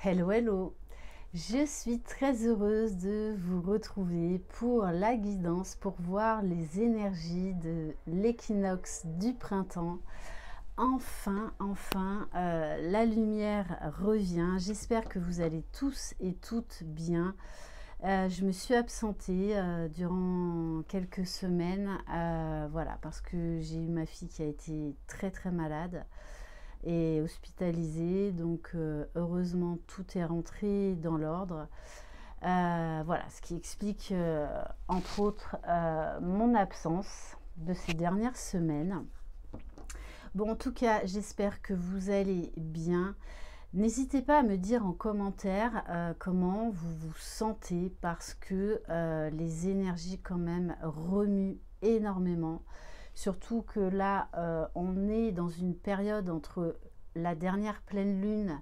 Hello, hello! Je suis très heureuse de vous retrouver pour la guidance, pour voir les énergies de l'équinoxe du printemps. Enfin, la lumière revient. J'espère que vous allez tous et toutes bien. Je me suis absentée durant quelques semaines, voilà, parce que j'ai eu ma fille qui a été très malade et hospitalisée, donc heureusement tout est rentré dans l'ordre. Voilà, ce qui explique entre autres mon absence de ces dernières semaines. Bon, en tout cas, j'espère que vous allez bien. N'hésitez pas à me dire en commentaire comment vous vous sentez, parce que les énergies quand même remuent énormément. Surtout que là, on est dans une période entre la dernière pleine lune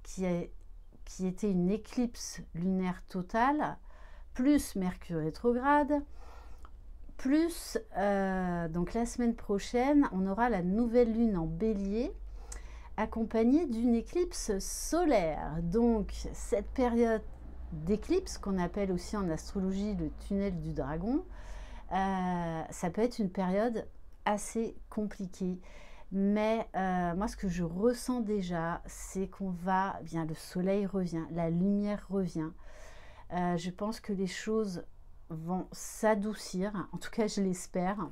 qui était une éclipse lunaire totale, plus Mercure rétrograde, plus donc la semaine prochaine, on aura la nouvelle lune en Bélier, accompagnée d'une éclipse solaire. Donc cette période d'éclipse, qu'on appelle aussi en astrologie le tunnel du dragon, ça peut être une période assez compliquée. Mais moi, ce que je ressens déjà, c'est qu'on va, bien, le soleil revient, la lumière revient. Je pense que les choses vont s'adoucir, en tout cas je l'espère.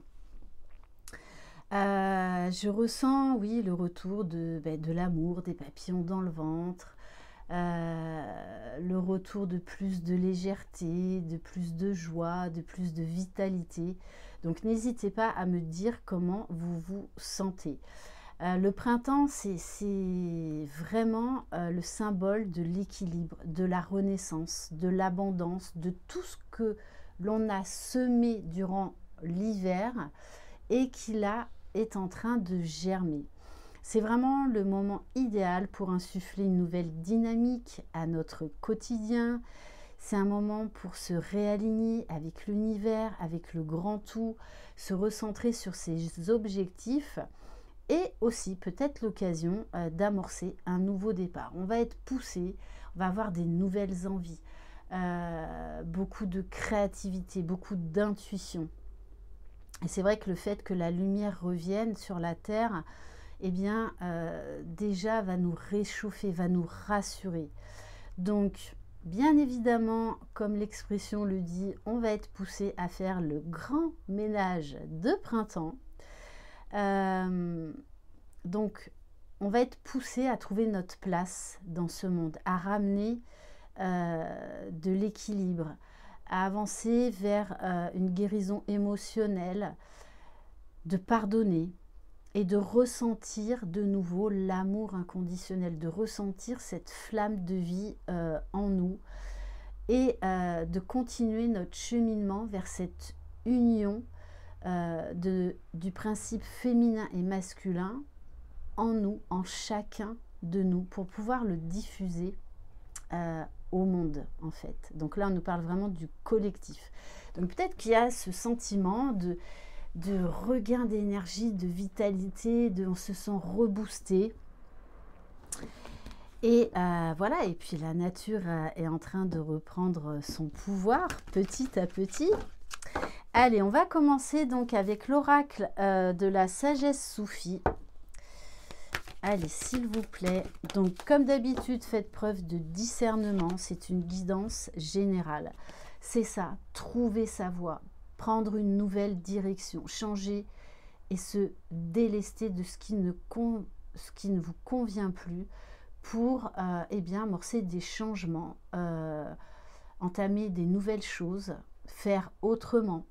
Je ressens, oui, le retour de l'amour, des papillons dans le ventre, le retour de plus de légèreté, de plus de joie, de plus de vitalité. Donc n'hésitez pas à me dire comment vous vous sentez. Le printemps, c'est vraiment le symbole de l'équilibre, de la renaissance, de l'abondance, de tout ce que l'on a semé durant l'hiver et qui là est en train de germer. C'est vraiment le moment idéal pour insuffler une nouvelle dynamique à notre quotidien. C'est un moment pour se réaligner avec l'univers, avec le grand tout, se recentrer sur ses objectifs et aussi peut-être l'occasion d'amorcer un nouveau départ. On va être poussé, on va avoir des nouvelles envies, beaucoup de créativité, beaucoup d'intuition. Et c'est vrai que le fait que la lumière revienne sur la Terre, eh bien, déjà va nous réchauffer, va nous rassurer. Donc, bien évidemment, comme l'expression le dit, on va être poussé à faire le grand ménage de printemps. Donc, on va être poussé à trouver notre place dans ce monde, à ramener de l'équilibre, à avancer vers une guérison émotionnelle, de pardonner et de ressentir de nouveau l'amour inconditionnel, de ressentir cette flamme de vie en nous et de continuer notre cheminement vers cette union du principe féminin et masculin en nous, en chacun de nous, pour pouvoir le diffuser au monde, en fait. Donc là, on nous parle vraiment du collectif. Donc peut-être qu'il y a ce sentiment de regain d'énergie, de vitalité, on se sent reboosté. Et voilà, et puis la nature est en train de reprendre son pouvoir petit à petit. Allez, on va commencer donc avec l'oracle de la sagesse soufie. Allez, s'il vous plaît. Donc, comme d'habitude, faites preuve de discernement. C'est une guidance générale. C'est ça, trouver sa voie, prendre une nouvelle direction, changer et se délester de ce qui ne vous convient plus pour eh bien, amorcer des changements, entamer des nouvelles choses, faire autrement.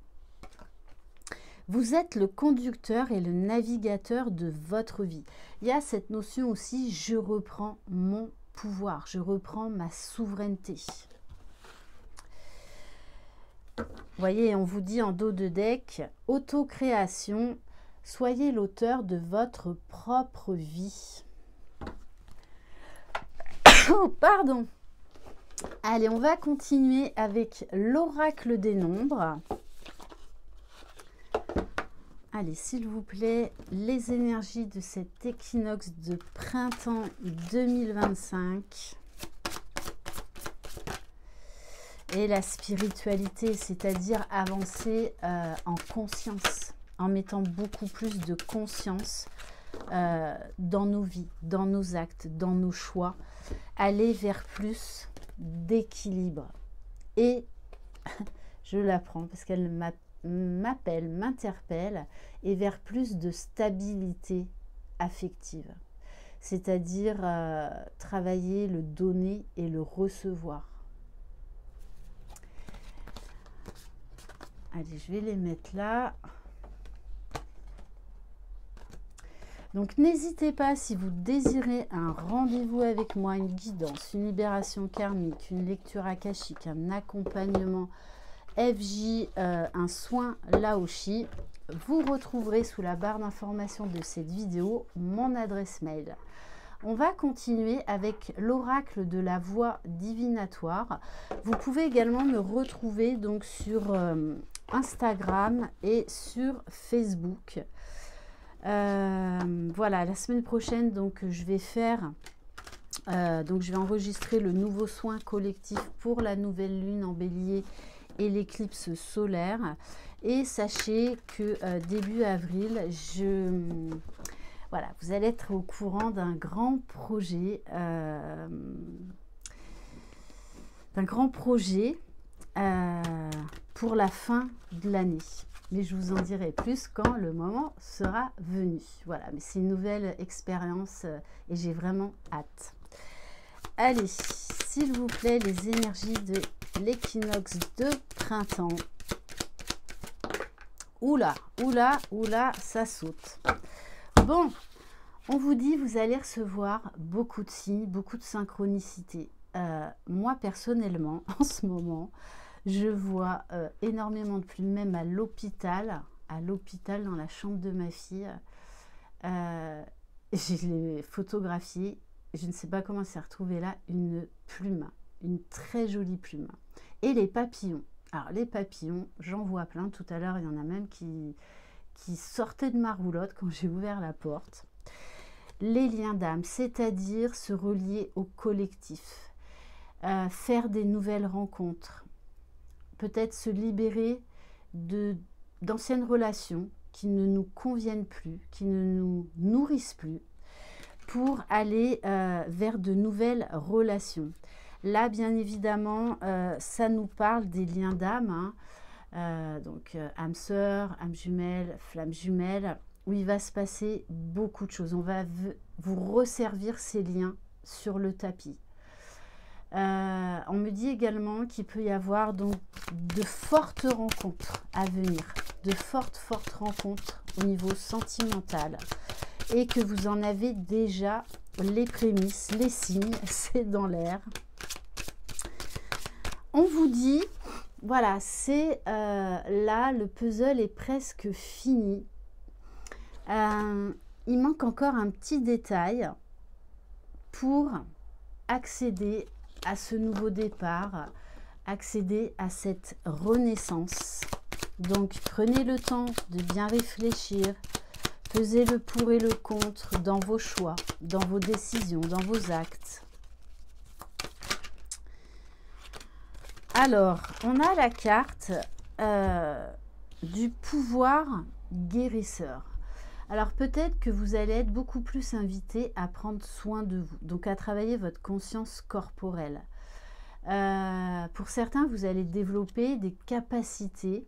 Vous êtes le conducteur et le navigateur de votre vie. Il y a cette notion aussi, je reprends mon pouvoir, je reprends ma souveraineté. Vous voyez, on vous dit en dos de deck, autocréation, soyez l'auteur de votre propre vie. Oh, pardon. Allez, on va continuer avec l'oracle des nombres. Allez, s'il vous plaît, les énergies de cet équinoxe de printemps 2025. et la spiritualité, c'est-à-dire avancer en conscience, en mettant beaucoup plus de conscience dans nos vies, dans nos actes, dans nos choix, aller vers plus d'équilibre. Et je l'apprends parce qu'elle m'appelle, m'interpelle, et vers plus de stabilité affective. C'est-à-dire travailler le donner et le recevoir. Allez, je vais les mettre là. Donc, n'hésitez pas, si vous désirez un rendez-vous avec moi, une guidance, une libération karmique, une lecture akashique, un accompagnement FJ, un soin Laoshi, vous retrouverez sous la barre d'information de cette vidéo mon adresse mail. On va continuer avec l'oracle de la voix divinatoire. Vous pouvez également me retrouver donc sur Instagram et sur Facebook. Voilà, la semaine prochaine, donc je vais faire, donc je vais enregistrer le nouveau soin collectif pour la nouvelle lune en bélier et l'éclipse solaire. Et sachez que début avril, voilà, vous allez être au courant d'un grand projet, pour la fin de l'année. Mais je vous en dirai plus quand le moment sera venu. Voilà, mais c'est une nouvelle expérience et j'ai vraiment hâte. Allez, s'il vous plaît, les énergies de l'équinoxe de printemps. Oula, oula, oula, ça saute. Bon, on vous dit, vous allez recevoir beaucoup de signes, beaucoup de synchronicité. Moi, personnellement, en ce moment, je vois énormément de plumes, même à l'hôpital, dans la chambre de ma fille. Je l'ai photographié, je ne sais pas comment s'est retrouvée là, une plume, une très jolie plume. Et les papillons. Alors, les papillons, j'en vois plein. Tout à l'heure, il y en a même qui sortaient de ma roulotte quand j'ai ouvert la porte. Les liens d'âme, c'est-à-dire se relier au collectif, faire des nouvelles rencontres, peut-être se libérer d'anciennes relations qui ne nous conviennent plus, qui ne nous nourrissent plus, pour aller vers de nouvelles relations. Là, bien évidemment, ça nous parle des liens d'âme, hein. Donc âme sœur, âme jumelle, flamme jumelle, où il va se passer beaucoup de choses. On va vous resservir ces liens sur le tapis. On me dit également qu'il peut y avoir donc de fortes rencontres à venir, de fortes rencontres au niveau sentimental, et que vous en avez déjà les prémices, les signes, c'est dans l'air. On vous dit, voilà, c'est là, le puzzle est presque fini. Il manque encore un petit détail pour accéder à ce nouveau départ, accéder à cette renaissance. Donc, prenez le temps de bien réfléchir, pesez le pour et le contre dans vos choix, dans vos décisions, dans vos actes. Alors, on a la carte du pouvoir guérisseur. Alors, peut-être que vous allez être beaucoup plus invité à prendre soin de vous, donc à travailler votre conscience corporelle. Pour certains, vous allez développer des capacités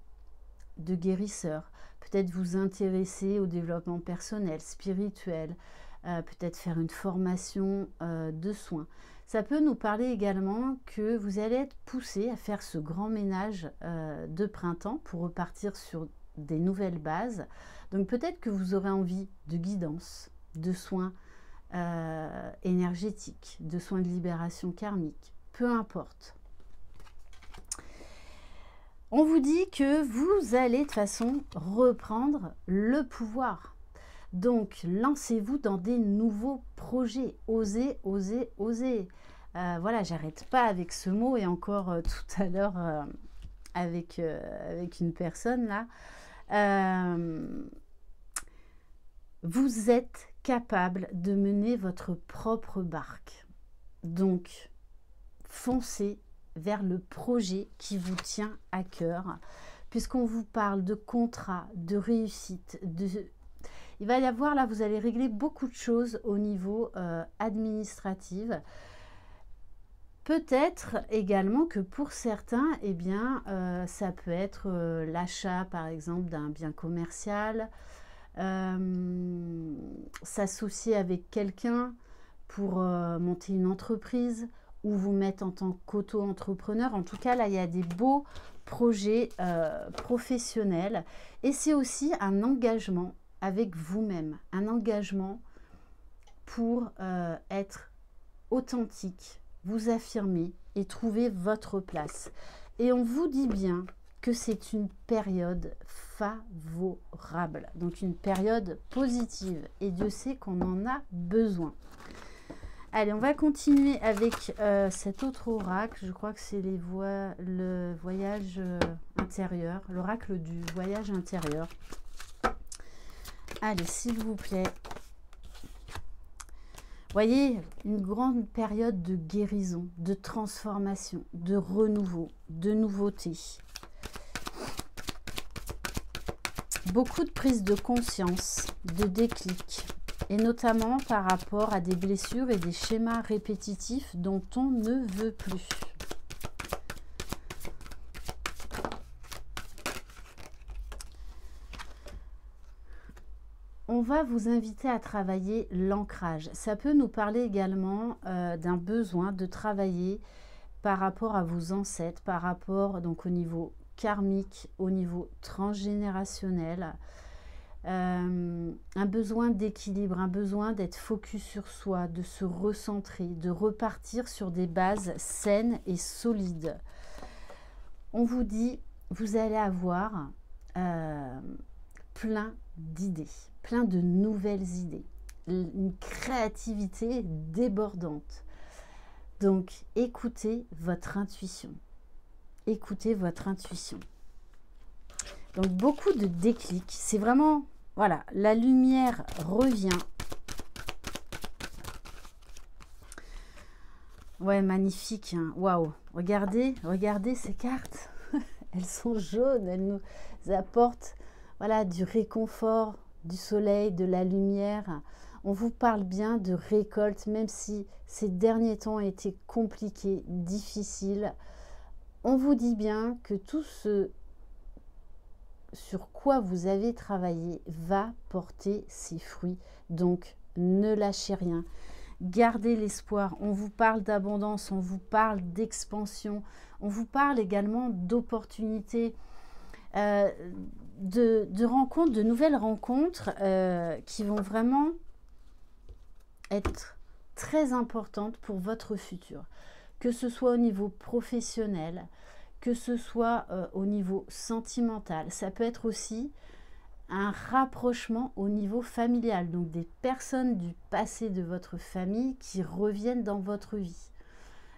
de guérisseur. Peut-être vous intéresser au développement personnel, spirituel, peut-être faire une formation de soins. Ça peut nous parler également que vous allez être poussé à faire ce grand ménage de printemps pour repartir sur des nouvelles bases. Donc peut-être que vous aurez envie de guidance, de soins énergétiques, de soins de libération karmique, peu importe. On vous dit que vous allez de toute façon reprendre le pouvoir. Donc, lancez-vous dans des nouveaux projets. Osez, osez, osez. Voilà, j'arrête pas avec ce mot. Et encore tout à l'heure, avec une personne là. Vous êtes capable de mener votre propre barque. Donc, foncez, vers le projet qui vous tient à cœur, puisqu'on vous parle de contrat, de réussite, il va y avoir là, vous allez régler beaucoup de choses au niveau administratif. Peut-être également que pour certains, eh bien, ça peut être l'achat, par exemple, d'un bien commercial, s'associer avec quelqu'un pour monter une entreprise ou vous mettre en tant qu'auto-entrepreneur. En tout cas, là, il y a des beaux projets professionnels. Et c'est aussi un engagement avec vous-même, un engagement pour être authentique, vous affirmer et trouver votre place. Et on vous dit bien que c'est une période favorable, donc une période positive. Et Dieu sait qu'on en a besoin. Allez, on va continuer avec cet autre oracle. Je crois que c'est le voyage intérieur, l'oracle du voyage intérieur. Allez, s'il vous plaît. Voyez, une grande période de guérison, de transformation, de renouveau, de nouveauté. Beaucoup de prise de conscience, de déclic, et notamment par rapport à des blessures et des schémas répétitifs dont on ne veut plus. On va vous inviter à travailler l'ancrage. Ça peut nous parler également d'un besoin de travailler par rapport à vos ancêtres, par rapport donc au niveau karmique, au niveau transgénérationnel. Un besoin d'équilibre, un besoin d'être focus sur soi, de se recentrer, de repartir sur des bases saines et solides. On vous dit, vous allez avoir plein d'idées, plein de nouvelles idées, une créativité débordante. Donc, écoutez votre intuition. Écoutez votre intuition. Donc, beaucoup de déclics. C'est vraiment, voilà, la lumière revient. Ouais, magnifique. Hein. Waouh. Regardez ces cartes. Elles sont jaunes. Elles nous apportent, voilà, du réconfort, du soleil, de la lumière. On vous parle bien de récolte, même si ces derniers temps ont été compliqués, difficiles. On vous dit bien que tout ce sur quoi vous avez travaillé va porter ses fruits. Donc, ne lâchez rien. Gardez l'espoir. On vous parle d'abondance, on vous parle d'expansion, on vous parle également d'opportunités, de rencontres, de nouvelles rencontres qui vont vraiment être très importantes pour votre futur. Que ce soit au niveau professionnel, que ce soit au niveau sentimental. Ça peut être aussi un rapprochement au niveau familial. Donc des personnes du passé de votre famille qui reviennent dans votre vie.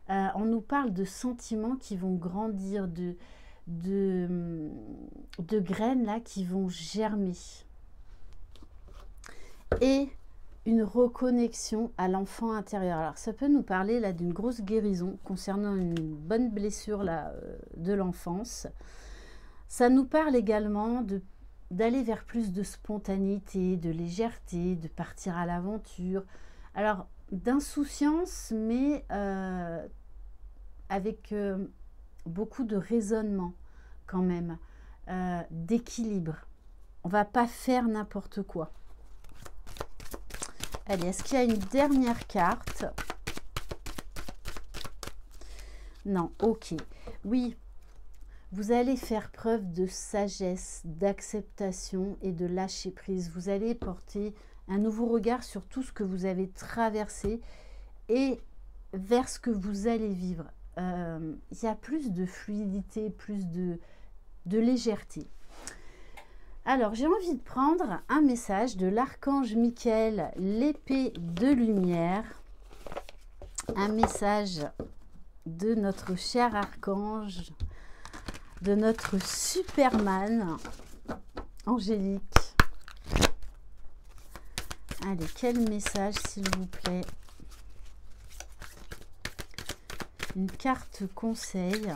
On nous parle de sentiments qui vont grandir, de graines là qui vont germer. Et une reconnexion à l'enfant intérieur. Alors ça peut nous parler là d'une grosse guérison concernant une bonne blessure là de l'enfance. Ça nous parle également d'aller vers plus de spontanéité, de légèreté, de partir à l'aventure. Alors d'insouciance, mais avec beaucoup de raisonnement quand même, d'équilibre. On va pas faire n'importe quoi. Allez, est-ce qu'il y a une dernière carte? Non, ok. Oui, vous allez faire preuve de sagesse, d'acceptation et de lâcher prise. Vous allez porter un nouveau regard sur tout ce que vous avez traversé et vers ce que vous allez vivre. Il y a plus de fluidité, plus de légèreté. Alors, j'ai envie de prendre un message de l'archange Michael, l'épée de lumière. Un message de notre cher archange, de notre Superman, Angélique. Allez, quel message, s'il vous plaît? une carte conseil.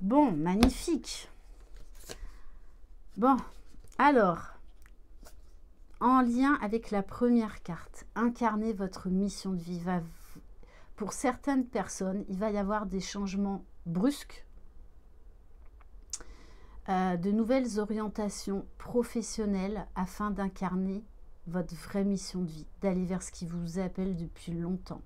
Bon, magnifique. Bon, alors, en lien avec la première carte, incarnez votre mission de vie. Pour certaines personnes, il va y avoir des changements brusques, de nouvelles orientations professionnelles afin d'incarner votre vraie mission de vie, d'aller vers ce qui vous appelle depuis longtemps.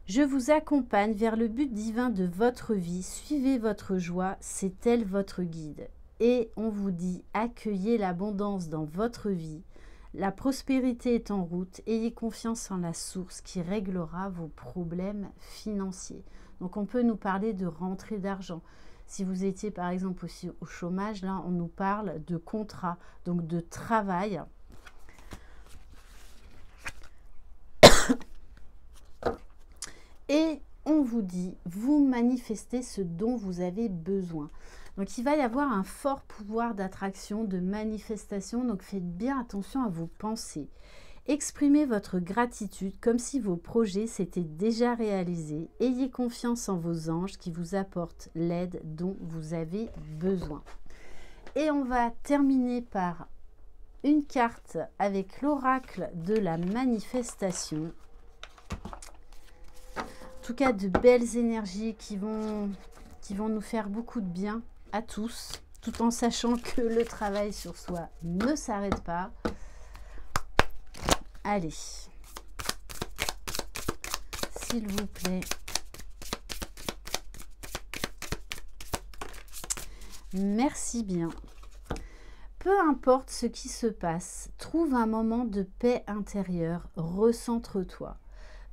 Je vous accompagne vers le but divin de votre vie. Suivez votre joie, c'est elle votre guide. Et on vous dit, accueillez l'abondance dans votre vie. La prospérité est en route. Ayez confiance en la source qui réglera vos problèmes financiers. Donc on peut nous parler de rentrée d'argent. Si vous étiez par exemple aussi au chômage, là on nous parle de contrat, donc de travail. Et on vous dit, vous manifestez ce dont vous avez besoin. Donc il va y avoir un fort pouvoir d'attraction, de manifestation, donc faites bien attention à vos pensées. Exprimez votre gratitude comme si vos projets s'étaient déjà réalisés. Ayez confiance en vos anges qui vous apportent l'aide dont vous avez besoin. Et on va terminer par une carte avec l'oracle de la manifestation. En tout cas, de belles énergies qui vont nous faire beaucoup de bien à tous, tout en sachant que le travail sur soi ne s'arrête pas. Allez, s'il vous plaît. Merci bien. Peu importe ce qui se passe, trouve un moment de paix intérieure, recentre-toi.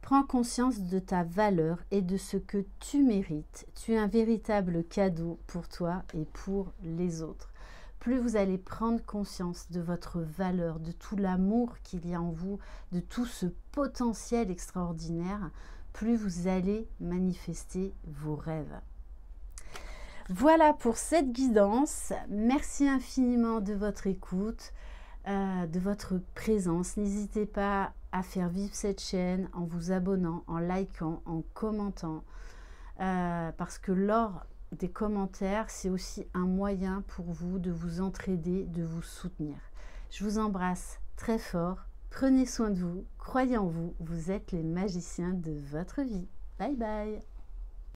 Prends conscience de ta valeur et de ce que tu mérites. Tu es un véritable cadeau pour toi et pour les autres. Plus vous allez prendre conscience de votre valeur, de tout l'amour qu'il y a en vous, de tout ce potentiel extraordinaire, plus vous allez manifester vos rêves. Voilà pour cette guidance. Merci infiniment de votre écoute, de votre présence. N'hésitez pas à faire vivre cette chaîne en vous abonnant, en likant, en commentant, parce que lors des commentaires, c'est aussi un moyen pour vous de vous entraider, de vous soutenir. Je vous embrasse très fort, prenez soin de vous, croyez en vous, vous êtes les magiciens de votre vie. Bye bye.